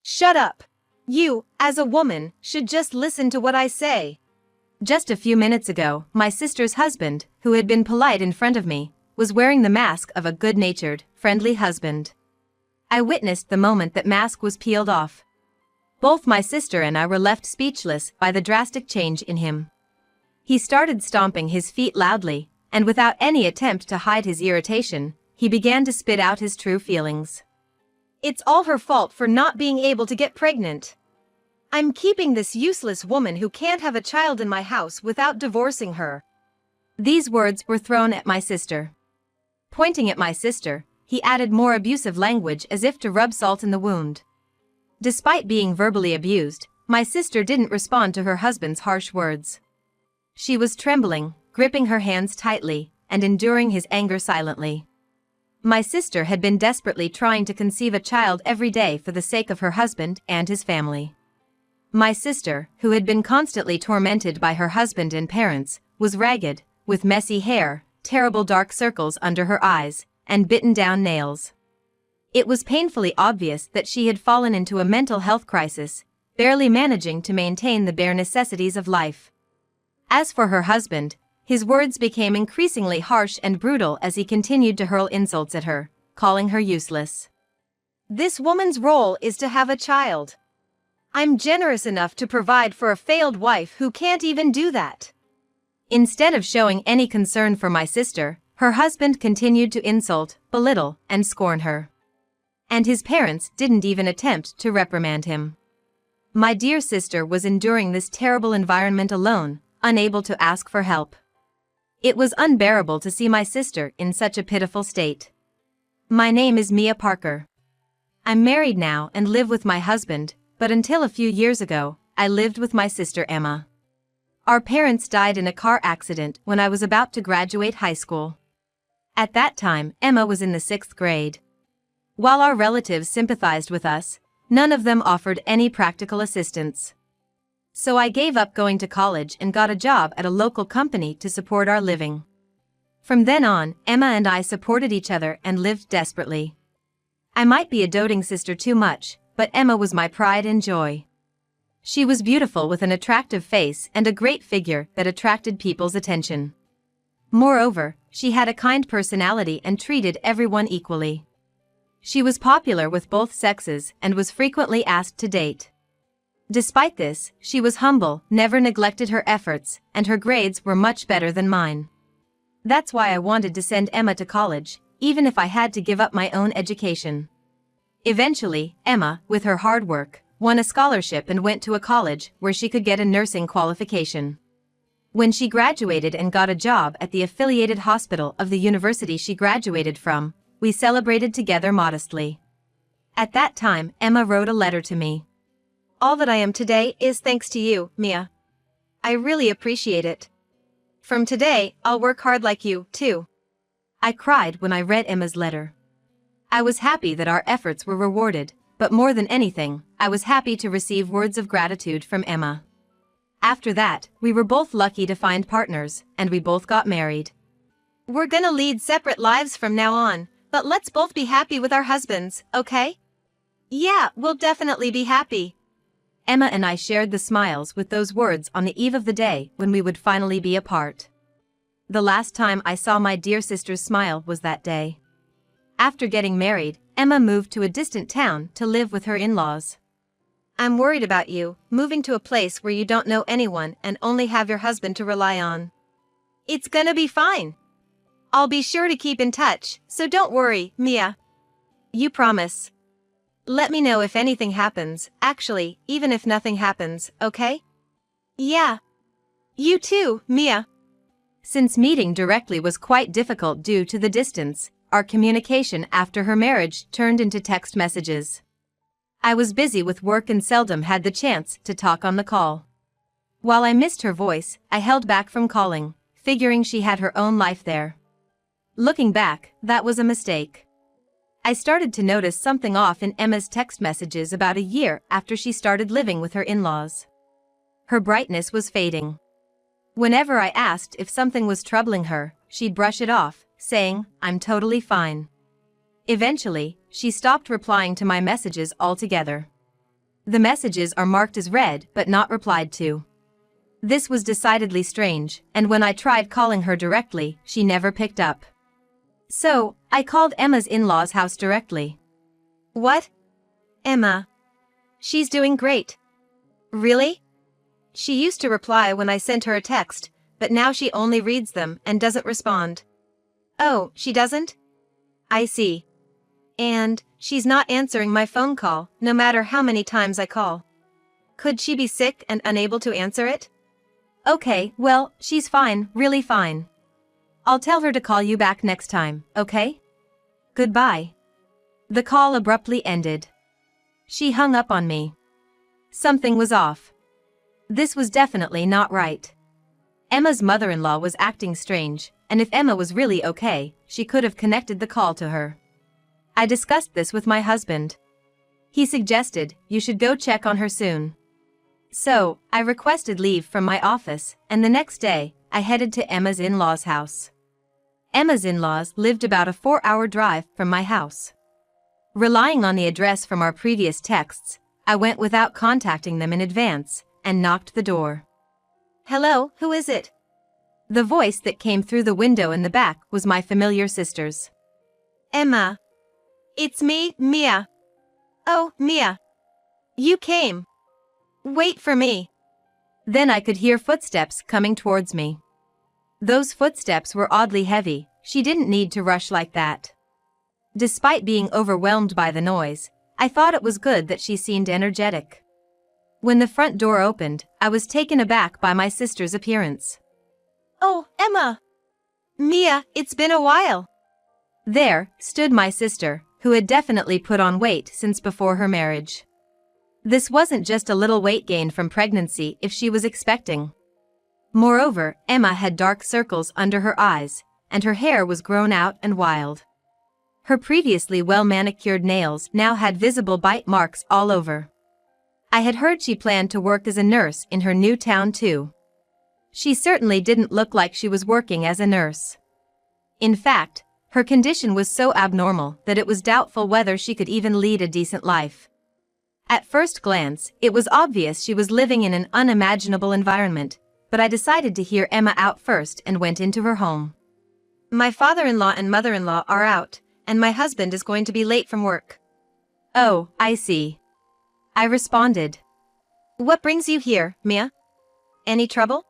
Shut up. You, as a woman, should just listen to what I say. Just a few minutes ago, my sister's husband, who had been polite in front of me, was wearing the mask of a good-natured, friendly husband. I witnessed the moment that mask was peeled off. Both my sister and I were left speechless by the drastic change in him. He started stomping his feet loudly, and without any attempt to hide his irritation, he began to spit out his true feelings. It's all her fault for not being able to get pregnant. I'm keeping this useless woman who can't have a child in my house without divorcing her. These words were thrown at my sister. Pointing at my sister, he added more abusive language as if to rub salt in the wound. Despite being verbally abused, my sister didn't respond to her husband's harsh words. She was trembling, gripping her hands tightly, and enduring his anger silently. My sister had been desperately trying to conceive a child every day for the sake of her husband and his family. My sister, who had been constantly tormented by her husband and parents, was ragged, with messy hair, terrible dark circles under her eyes, and bitten-down nails. It was painfully obvious that she had fallen into a mental health crisis, barely managing to maintain the bare necessities of life. As for her husband, his words became increasingly harsh and brutal as he continued to hurl insults at her, calling her useless. This woman's role is to have a child. I'm generous enough to provide for a failed wife who can't even do that. Instead of showing any concern for my sister, her husband continued to insult, belittle, and scorn her. And his parents didn't even attempt to reprimand him. My dear sister was enduring this terrible environment alone, unable to ask for help. It was unbearable to see my sister in such a pitiful state. My name is Mia Parker. I'm married now and live with my husband, but until a few years ago, I lived with my sister Emma. Our parents died in a car accident when I was about to graduate high school. At that time, Emma was in the 6th grade. While our relatives sympathized with us, none of them offered any practical assistance. So I gave up going to college and got a job at a local company to support our living. From then on, Emma and I supported each other and lived desperately. I might be a doting sister too much, but Emma was my pride and joy. She was beautiful with an attractive face and a great figure that attracted people's attention. Moreover, she had a kind personality and treated everyone equally. She was popular with both sexes and was frequently asked to date. Despite this, she was humble, never neglected her efforts, and her grades were much better than mine. That's why I wanted to send Emma to college, even if I had to give up my own education. Eventually, Emma, with her hard work, won a scholarship and went to a college where she could get a nursing qualification. When she graduated and got a job at the affiliated hospital of the university she graduated from, we celebrated together modestly. At that time, Emma wrote a letter to me. All that I am today is thanks to you, Mia. I really appreciate it. From today, I'll work hard like you, too. I cried when I read Emma's letter. I was happy that our efforts were rewarded, but more than anything, I was happy to receive words of gratitude from Emma. After that, we were both lucky to find partners, and we both got married. We're gonna lead separate lives from now on, but let's both be happy with our husbands, okay? Yeah, we'll definitely be happy. Emma and I shared the smiles with those words on the eve of the day when we would finally be apart. The last time I saw my dear sister's smile was that day. After getting married, Emma moved to a distant town to live with her in-laws. I'm worried about you, moving to a place where you don't know anyone and only have your husband to rely on. It's gonna be fine. I'll be sure to keep in touch, so don't worry, Mia. You promise. Let me know if anything happens, actually, even if nothing happens, okay? Yeah. You too, Mia. Since meeting directly was quite difficult due to the distance, our communication after her marriage turned into text messages. I was busy with work and seldom had the chance to talk on the call. While I missed her voice, I held back from calling, figuring she had her own life there. Looking back, that was a mistake. I started to notice something off in Emma's text messages about a year after she started living with her in-laws. Her brightness was fading. Whenever I asked if something was troubling her, she'd brush it off, saying, "I'm totally fine." Eventually, she stopped replying to my messages altogether. The messages are marked as read but not replied to. This was decidedly strange, and when I tried calling her directly, she never picked up. So, I called Emma's in-laws' house directly. What? Emma? She's doing great. Really? She used to reply when I sent her a text, but now she only reads them and doesn't respond. Oh, she doesn't? I see. And she's not answering my phone call, no matter how many times I call. Could she be sick and unable to answer it? Okay, well, she's fine, really fine. I'll tell her to call you back next time, okay? Goodbye. The call abruptly ended. She hung up on me. Something was off. This was definitely not right. Emma's mother-in-law was acting strange, and if Emma was really okay, she could have connected the call to her. I discussed this with my husband. He suggested, you should go check on her soon. So, I requested leave from my office, and the next day, I headed to Emma's in-laws' house. Emma's in-laws lived about a 4-hour drive from my house. Relying on the address from our previous texts, I went without contacting them in advance, and knocked the door. Hello, who is it? The voice that came through the window in the back was my familiar sister's. Emma. It's me, Mia. Oh, Mia. You came. Wait for me. Then I could hear footsteps coming towards me. Those footsteps were oddly heavy. She didn't need to rush like that. Despite being overwhelmed by the noise, I thought it was good that she seemed energetic. When the front door opened, I was taken aback by my sister's appearance. Oh, Emma! Mia, it's been a while. There stood my sister, who had definitely put on weight since before her marriage. This wasn't just a little weight gain from pregnancy if she was expecting. Moreover, Emma had dark circles under her eyes, and her hair was grown out and wild. Her previously well-manicured nails now had visible bite marks all over. I had heard she planned to work as a nurse in her new town too. She certainly didn't look like she was working as a nurse. In fact, her condition was so abnormal that it was doubtful whether she could even lead a decent life. At first glance, it was obvious she was living in an unimaginable environment, but I decided to hear Emma out first and went into her home. My father-in-law and mother-in-law are out, and my husband is going to be late from work. Oh, I see. I responded. What brings you here, Mia? Any trouble?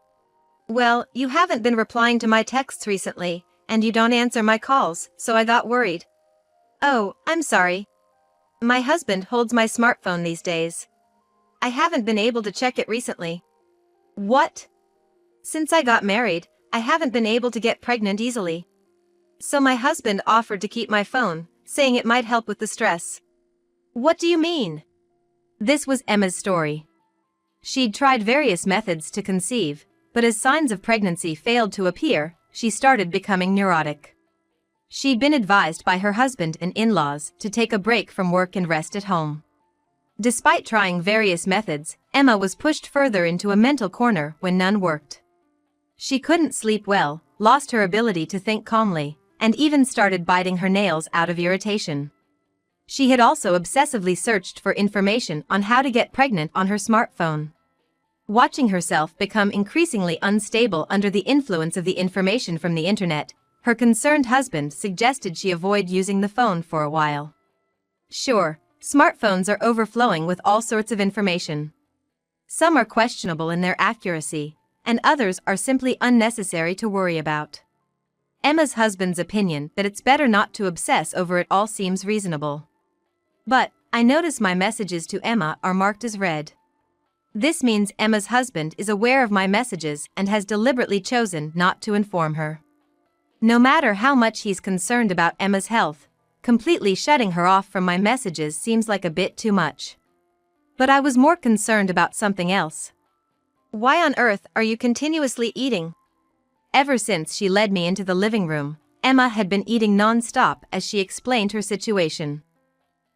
Well, you haven't been replying to my texts recently, and you don't answer my calls, so I got worried. Oh, I'm sorry. My husband holds my smartphone these days. I haven't been able to check it recently. What? Since I got married, I haven't been able to get pregnant easily. So my husband offered to keep my phone, saying it might help with the stress. What do you mean? This was Emma's story. She'd tried various methods to conceive, but as signs of pregnancy failed to appear, she started becoming neurotic. She'd been advised by her husband and in-laws to take a break from work and rest at home. Despite trying various methods, Emma was pushed further into a mental corner when none worked. She couldn't sleep well, lost her ability to think calmly, and even started biting her nails out of irritation. She had also obsessively searched for information on how to get pregnant on her smartphone. Watching herself become increasingly unstable under the influence of the information from the internet, her concerned husband suggested she avoid using the phone for a while. Sure, smartphones are overflowing with all sorts of information. Some are questionable in their accuracy, and others are simply unnecessary to worry about. Emma's husband's opinion that it's better not to obsess over it all seems reasonable. But, I notice my messages to Emma are marked as read. This means Emma's husband is aware of my messages and has deliberately chosen not to inform her. No matter how much he's concerned about Emma's health, completely shutting her off from my messages seems like a bit too much. But I was more concerned about something else. Why on earth are you continuously eating? Ever since she led me into the living room, Emma had been eating non-stop as she explained her situation.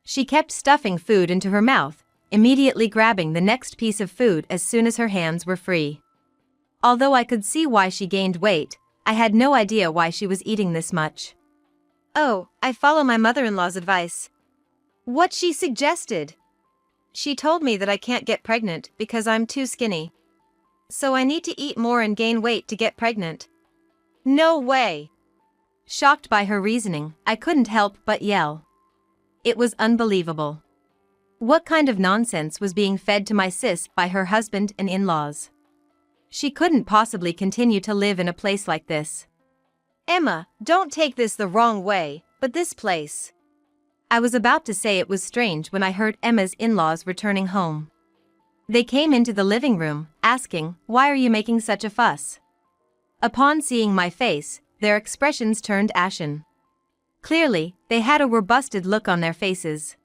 She kept stuffing food into her mouth, immediately grabbing the next piece of food as soon as her hands were free. Although I could see why she gained weight, I had no idea why she was eating this much. Oh, I follow my mother-in-law's advice. What she suggested? she told me that I can't get pregnant because I'm too skinny. So I need to eat more and gain weight to get pregnant. No way! Shocked by her reasoning, I couldn't help but yell. It was unbelievable. What kind of nonsense was being fed to my sis by her husband and in-laws? She couldn't possibly continue to live in a place like this. Emma, don't take this the wrong way, but this place. I was about to say it was strange when I heard Emma's in-laws returning home. They came into the living room, asking, "Why are you making such a fuss?" Upon seeing my face, their expressions turned ashen. Clearly, they had a robusted look on their faces.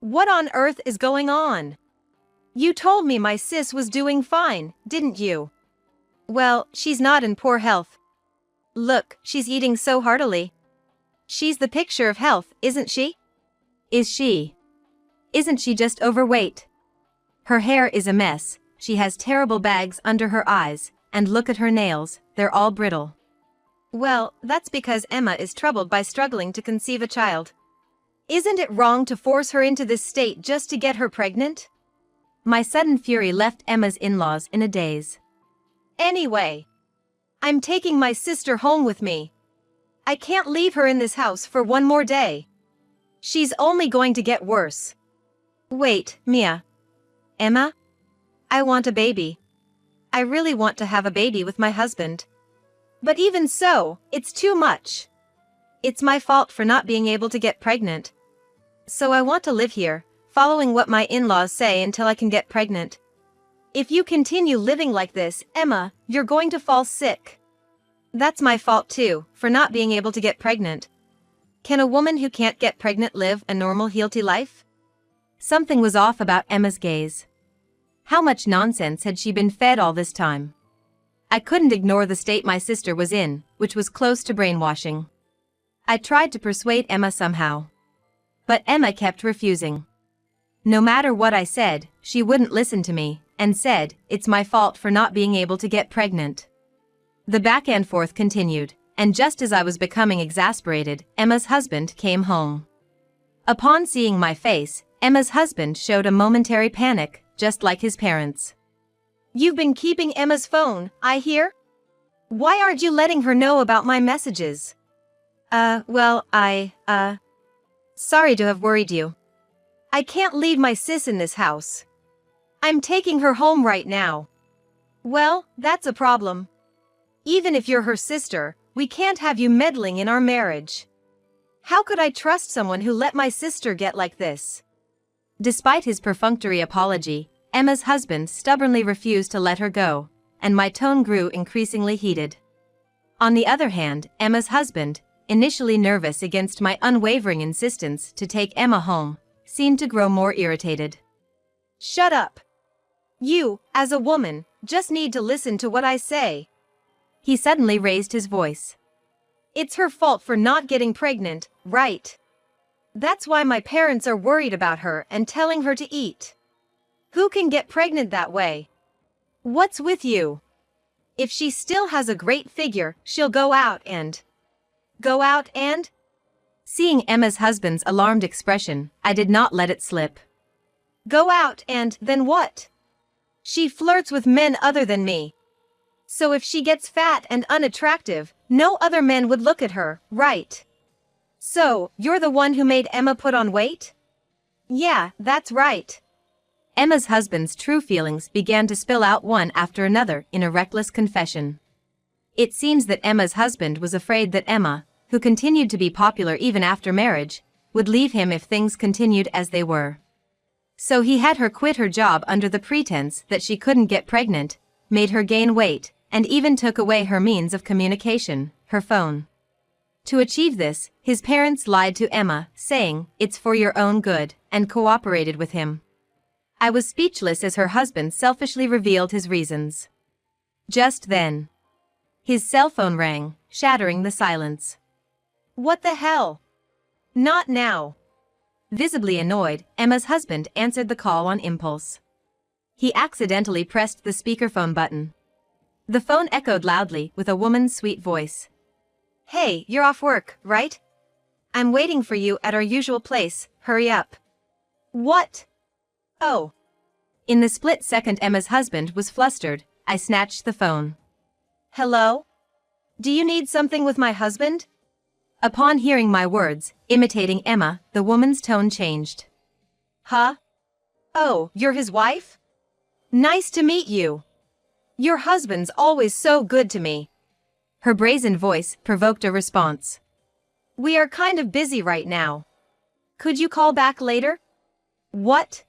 What on earth is going on? You told me my sis was doing fine, didn't you? Well, she's not in poor health. Look, she's eating so heartily. She's the picture of health, isn't she? Is she? Isn't she just overweight? Her hair is a mess, she has terrible bags under her eyes, and look at her nails, they're all brittle. Well, that's because Emma is troubled by struggling to conceive a child. Isn't it wrong to force her into this state just to get her pregnant? My sudden fury left Emma's in-laws in a daze. Anyway, I'm taking my sister home with me. I can't leave her in this house for one more day. She's only going to get worse. Wait, Mia. Emma? I want a baby. I really want to have a baby with my husband. But even so, it's too much. It's my fault for not being able to get pregnant. So I want to live here, following what my in-laws say until I can get pregnant. If you continue living like this, Emma, you're going to fall sick. That's my fault too, for not being able to get pregnant. Can a woman who can't get pregnant live a normal, healthy life? Something was off about Emma's gaze. How much nonsense had she been fed all this time? I couldn't ignore the state my sister was in, which was close to brainwashing. I tried to persuade Emma somehow. But Emma kept refusing. No matter what I said, she wouldn't listen to me, and said, it's my fault for not being able to get pregnant. The back and forth continued, and just as I was becoming exasperated, Emma's husband came home. Upon seeing my face, Emma's husband showed a momentary panic, just like his parents. You've been keeping Emma's phone, I hear? Why aren't you letting her know about my messages? Sorry to have worried you. I can't leave my sis in this house. I'm taking her home right now. Well, that's a problem. Even if you're her sister, we can't have you meddling in our marriage. How could I trust someone who let my sister get like this? Despite his perfunctory apology, Emma's husband stubbornly refused to let her go, and my tone grew increasingly heated. On the other hand, Emma's husband, initially nervous against my unwavering insistence to take Emma home, seemed to grow more irritated. Shut up. You, as a woman, just need to listen to what I say. He suddenly raised his voice. It's her fault for not getting pregnant, right? That's why my parents are worried about her and telling her to eat. Who can get pregnant that way? What's with you? If she still has a great figure, she'll go out and... Seeing Emma's husband's alarmed expression, I did not let it slip. Go out and then what? She flirts with men other than me. So if she gets fat and unattractive, no other men would look at her, right? So, you're the one who made Emma put on weight? Yeah, that's right. Emma's husband's true feelings began to spill out one after another in a reckless confession. It seems that Emma's husband was afraid that Emma, who continued to be popular even after marriage, would leave him if things continued as they were. So he had her quit her job under the pretense that she couldn't get pregnant, made her gain weight, and even took away her means of communication, her phone. To achieve this, his parents lied to Emma, saying, "It's for your own good," and cooperated with him. I was speechless as her husband selfishly revealed his reasons. Just then, his cell phone rang, shattering the silence. What the hell? Not now. Visibly annoyed, Emma's husband answered the call on impulse. He accidentally pressed the speakerphone button. The phone echoed loudly with a woman's sweet voice. Hey, you're off work, right? I'm waiting for you at our usual place, hurry up. What? Oh. In the split second Emma's husband was flustered, I snatched the phone. Hello? Do you need something with my husband? Upon hearing my words, imitating Emma, the woman's tone changed. Huh? Oh, you're his wife? Nice to meet you. Your husband's always so good to me. Her brazen voice provoked a response. We are kind of busy right now. Could you call back later? What?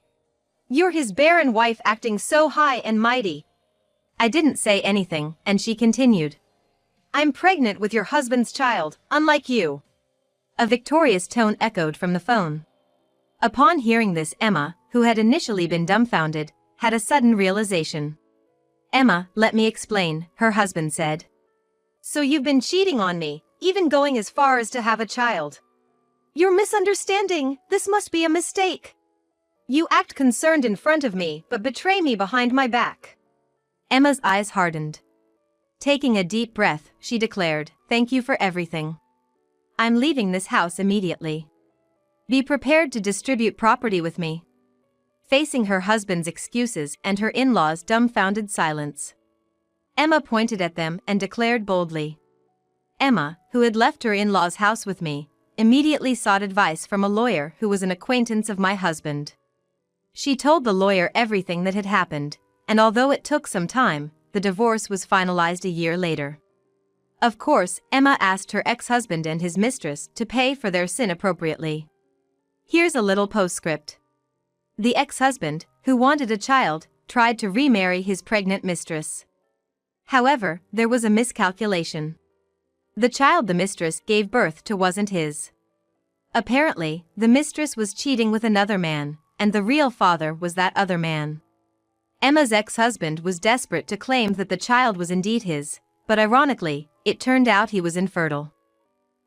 You're his barren wife acting so high and mighty. I didn't say anything, and she continued. I'm pregnant with your husband's child, unlike you. A victorious tone echoed from the phone. Upon hearing this, Emma, who had initially been dumbfounded, had a sudden realization. Emma, let me explain, her husband said. So you've been cheating on me, even going as far as to have a child. You're misunderstanding, this must be a mistake. You act concerned in front of me but betray me behind my back. Emma's eyes hardened. Taking a deep breath, she declared, Thank you for everything. I'm leaving this house immediately. Be prepared to distribute property with me. Facing her husband's excuses and her in-laws' dumbfounded silence, Emma pointed at them and declared boldly. Emma, who had left her in-laws' house with me, immediately sought advice from a lawyer who was an acquaintance of my husband. She told the lawyer everything that had happened, and although it took some time, the divorce was finalized a year later. Of course, Emma asked her ex-husband and his mistress to pay for their sin appropriately. Here's a little postscript. The ex-husband, who wanted a child, tried to remarry his pregnant mistress. However, there was a miscalculation. The child the mistress gave birth to wasn't his. Apparently, the mistress was cheating with another man, and the real father was that other man. Emma's ex-husband was desperate to claim that the child was indeed his, but ironically, it turned out he was infertile.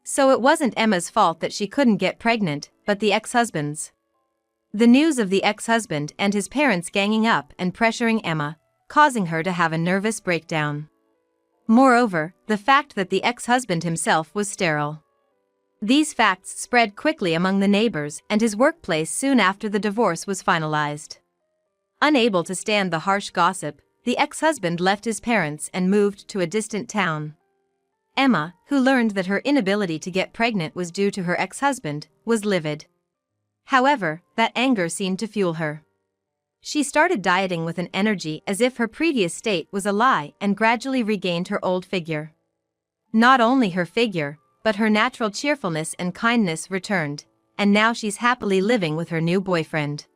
So it wasn't Emma's fault that she couldn't get pregnant, but the ex-husband's. The news of the ex-husband and his parents ganging up and pressuring Emma, causing her to have a nervous breakdown. Moreover, the fact that the ex-husband himself was sterile. These facts spread quickly among the neighbors and his workplace soon after the divorce was finalized. Unable to stand the harsh gossip, the ex-husband left his parents and moved to a distant town. Emma, who learned that her inability to get pregnant was due to her ex-husband, was livid. However, that anger seemed to fuel her. She started dieting with an energy as if her previous state was a lie and gradually regained her old figure. Not only her figure, but her natural cheerfulness and kindness returned, and now she's happily living with her new boyfriend.